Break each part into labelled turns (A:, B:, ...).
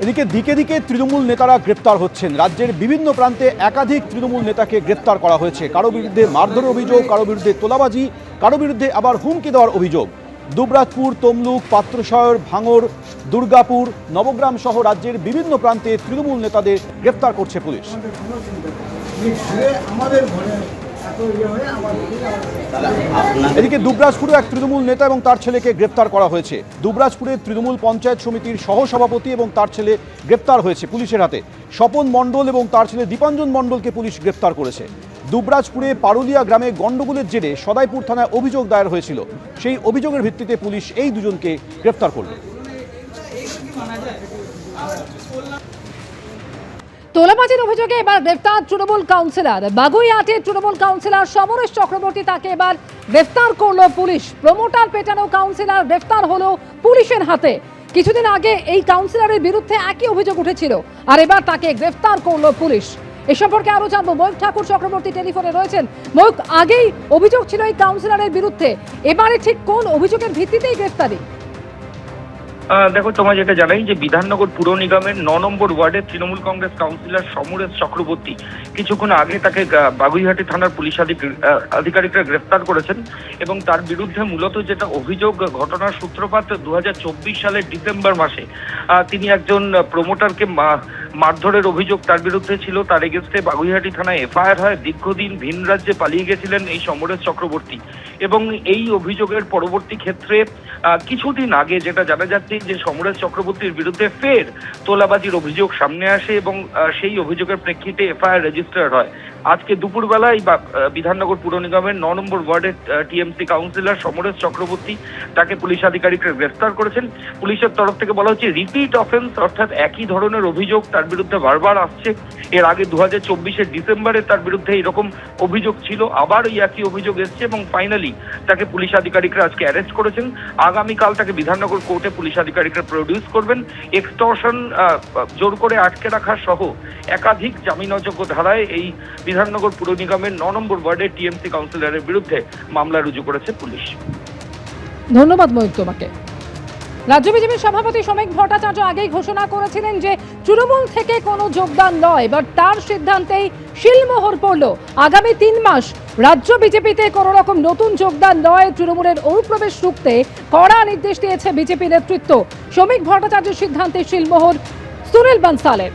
A: এদিকে দিকে দিকে তৃণমূল নেতারা গ্রেপ্তার হচ্ছেন। রাজ্যের বিভিন্ন প্রান্তে একাধিক তৃণমূল নেতাকে গ্রেপ্তার করা হয়েছে। কারো বিরুদ্ধে মারধরের অভিযোগ, কারো বিরুদ্ধে তোলাবাজি, কারো বিরুদ্ধে আবার হুমকি দেওয়ার অভিযোগ। দুবরাজপুর, তমলুক, পাত্রসায়র, ভাঙড়, দুর্গাপুর, নবগ্রাম সহ রাজ্যের বিভিন্ন প্রান্তে তৃণমূল নেতাদের গ্রেপ্তার করছে পুলিশ। এদিকে দুবরাজপুরে এক তৃণমূল নেতা এবং তার ছেলেকে গ্রেপ্তার করা হয়েছে। দুবরাজপুরের তৃণমূল পঞ্চায়েত সমিতির সহসভাপতি এবং তার ছেলে গ্রেপ্তার হয়েছে পুলিশের হাতে। স্বপন মণ্ডল এবং তার ছেলে দীপাঞ্জন মণ্ডলকে পুলিশ গ্রেপ্তার করেছে। দুবরাজপুরে পারুলিয়া গ্রামে গন্ডগোলের জেরে সদাইপুর থানায় অভিযোগ দায়ের হয়েছিল। সেই অভিযোগের ভিত্তিতে পুলিশ এই দুজনকে গ্রেপ্তার করল।
B: তোলাবাজির অভিযোগে এবার গ্রেফতার তৃণমূল কাউন্সিলর। বাগুইআটির তৃণমূল কাউন্সিলর সমরেশ চক্রবর্তী, তাকে এবার গ্রেফতার করলো পুলিশ। প্রমোটার পেটানো কাউন্সিলর গ্রেফতার হলো পুলিশের হাতে। কিছুদিন আগে এই কাউন্সিলরের বিরুদ্ধে একই অভিযোগ উঠেছিল, আর এবার তাকে গ্রেফতার করলো পুলিশ। এ সম্পর্কে আরো জানবো, ময়ূক ঠাকুর চক্রবর্তী টেলিফোনে রয়েছেন। ময়ূক, আগেই অভিযোগ ছিল এই কাউন্সিলরের বিরুদ্ধে, এবারে ঠিক কোন অভিযোগের ভিত্তিতেই গ্রেফতারি?
C: দেখো, তোমায় যেটা জানাই যে বিধাননগর পুর নিগমের 9 নম্বর ওয়ার্ডের তৃণমূল কংগ্রেস কাউন্সিলর সমরেশ চক্রবর্তী কিছুক্ষণ আগে তাকে বাগুইহাটি থানার পুলিশ আধিকারিকরা গ্রেফতার করেছেন এবং তার বিরুদ্ধে মূলত যেটা অভিযোগ, ঘটনার সূত্রপাত 2024 সালের ডিসেম্বর মাসে তিনি একজন প্রমোটারকে মারধরের অভিযোগ তার বিরুদ্ধে ছিল। তার এগেস্টে বাগুইহাটি থানায় এফআইআর হয়। দীর্ঘদিন ভিন রাজ্যে পালিয়ে গেছিলেন এই সমরেশ চক্রবর্তী এবং এই অভিযোগের পরবর্তী ক্ষেত্রে কিছুদিন আগে যেটা জানা যাচ্ছে যে সমরেশ চক্রবর্তীর বিরুদ্ধে ফের তোলাবাজির অভিযোগ সামনে আসে এবং সেই অভিযোগের প্রেক্ষিতে এফআইআর রেজিস্টার হয়। আজকে দুপুরবেলায় বিধাননগর পুর নিগমের 9 নম্বর ওয়ার্ডের টিএমসি কাউন্সিলর সমরেশ চক্রবর্তী, তাকে পুলিশ আধিকারিকরা গ্রেফতার করেছেন। পুলিশের তরফ থেকে বলা হচ্ছে রিপিট অফেন্স, অর্থাৎ একই ধরনের অভিযোগ তার বিরুদ্ধে বারবার আসছে। এর আগে 2024 ডিসেম্বরে তার বিরুদ্ধে এরকম অভিযোগ ছিল, আবার এই একই অভিযোগ এসছে এবং ফাইনালি তাকে পুলিশ আধিকারিকরা আজকে অ্যারেস্ট করেছেন। আগামীকাল তাকে বিধাননগর কোর্টে পুলিশ আধিকারিকরা প্রডিউস করবেন। এক্সটর্শন, জোর করে আটকে রাখা সহ একাধিক জামিনযোগ্য ধারায় এই বিধাননগর পুর নিগমের 9 নম্বর ওয়ার্ডের টিএমসি কাউন্সিলরের বিরুদ্ধে মামলা রুজু করেছে পুলিশ।
B: ধন্যবাদ ময়ূক তোমাকে। রাজ্য বিজেপির সভাপতি শ্রমিক ভট্টাচার্য আগেই ঘোষণা করেছিলেন যে তৃণমূল থেকে কোনো যোগদান নয়, এবার তার সিদ্ধান্তেই শিলমোহর পড়ল। আগামী 3 মাস রাজ্য বিজেপিতে কোনো রকম নতুন যোগদান নয়, তৃণমূলের অনুপ্রবেশ রুখতে কড়া নির্দেশ দিয়েছে বিজেপি নেতৃত্ব। শ্রমিক ভট্টাচার্যের সিদ্ধান্তে শিলমোহর সুনীল বানসালের।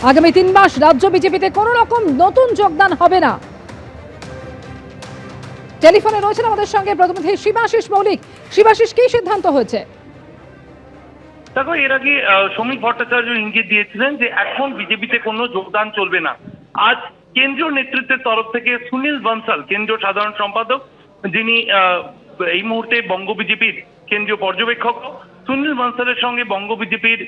B: আগামী 3 মাস রাজ্য বিজেপিতে কোনো রকম নতুন যোগদান হবে না। টেলিফোনে রয়েছেন আমাদের সঙ্গে প্রতিনিধি শিবাশিস মৌলিক। শিবাশিস, কি সিদ্ধান্ত হয়েছে?
D: দেখো, এর আগে শ্রমিক ভট্টাচার্য ইঙ্গিত দিয়েছিলেন যে এখন বিজেপিতে কোনো যোগদান চলবে না। আজ কেন্দ্রীয় নেতৃত্বের তরফ থেকে সুনীল বানসাল, কেন্দ্রীয় সাধারণ সম্পাদক, যিনি এই মুহূর্তে বঙ্গ বিজেপির কেন্দ্রীয় পর্যবেক্ষক, সুনীল বানসালের সঙ্গে বঙ্গ বিজেপির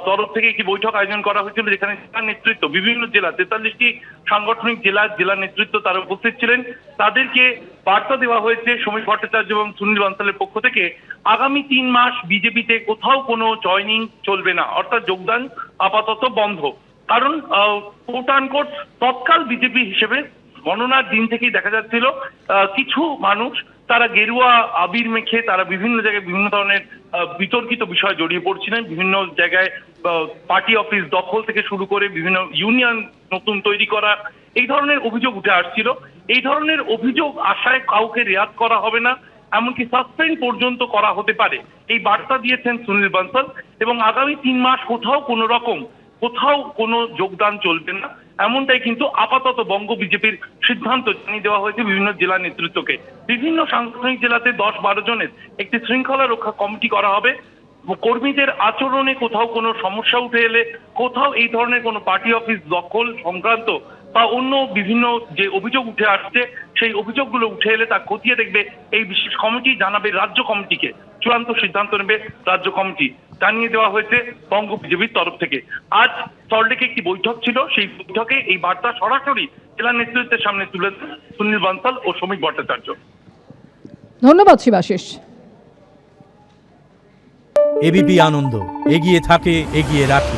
D: তরফ থেকে একটি বৈঠক আয়োজন করা হয়েছিল, যেখানে জেলা নেতৃত্ব, বিভিন্ন জেলা 43টি সাংগঠনিক জেলা নেতৃত্ব তারা উপস্থিত ছিলেন। তাদেরকে বার্তা দেওয়া হয়েছে শ্রমিক ভট্টাচার্য এবং সুনীল বানসালের পক্ষ থেকে, আগামী 3 মাস বিজেপিতে কোথাও কোনো জয়নিং চলবে না, অর্থাৎ যোগদান আপাতত বন্ধ। কারণ কোট আনকোট তৎকাল বিজেপি হিসেবে গণনার দিন থেকেই দেখা যাচ্ছিল কিছু মানুষ তারা গেরুয়া আবির মেখে তারা বিভিন্ন জায়গায় বিভিন্ন ধরনের বিতর্কিত বিষয় জড়িয়ে পড়ছিলেন। বিভিন্ন জায়গায় পার্টি অফিস দখল থেকে শুরু করে বিভিন্ন ইউনিয়ন নতুন তৈরি করা, এই ধরনের অভিযোগ উঠে আসছিল। এই ধরনের অভিযোগ আশায় কাউকে রেয়াত করা হবে না, এমনকি সাসপেন্ড পর্যন্ত করা হতে পারে, এই বার্তা দিয়েছেন সুনীল বানসাল। এবং আগামী 3 মাস কোথাও কোনো যোগদান চলবে না, এমনটাই কিন্তু আপাতত বঙ্গ বিজেপির সিদ্ধান্ত জানিয়ে দেওয়া হয়েছে বিভিন্ন জেলা নেতৃত্বকে। বিভিন্ন সাংগঠনিক জেলাতে 10-12 জনের একটি শৃঙ্খলা রক্ষা কমিটি করা হবে। কর্মীদের আচরণে কোথাও কোনো সমস্যা উঠে এলে, কোথাও এই ধরনের কোনো পার্টি অফিস দখল সংক্রান্ত বা অন্য বিভিন্ন যে অভিযোগ উঠে আসছে, সেই অভিযোগগুলো উঠে এলে তা খতিয়ে দেখবে এই বিশেষ কমিটি, জানাবে রাজ্য কমিটিকে, চূড়ান্ত সিদ্ধান্ত নেবে রাজ্য কমিটি, জানিয়ে দেওয়া হয়েছে বঙ্গ বিজেপির তরফ থেকে। আজ সল্টলেকে একটি বৈঠক ছিল, সেই বৈঠকে এই বার্তা সরাসরি জেলা নেতৃত্বের সামনে তুলে সুনীল বানসাল ও শ্রমিক ভট্টাচার্য।
B: ধন্যবাদ শিবাশিস।
E: এবিপি আনন্দ, এগিয়ে থাকে, এগিয়ে রাখে।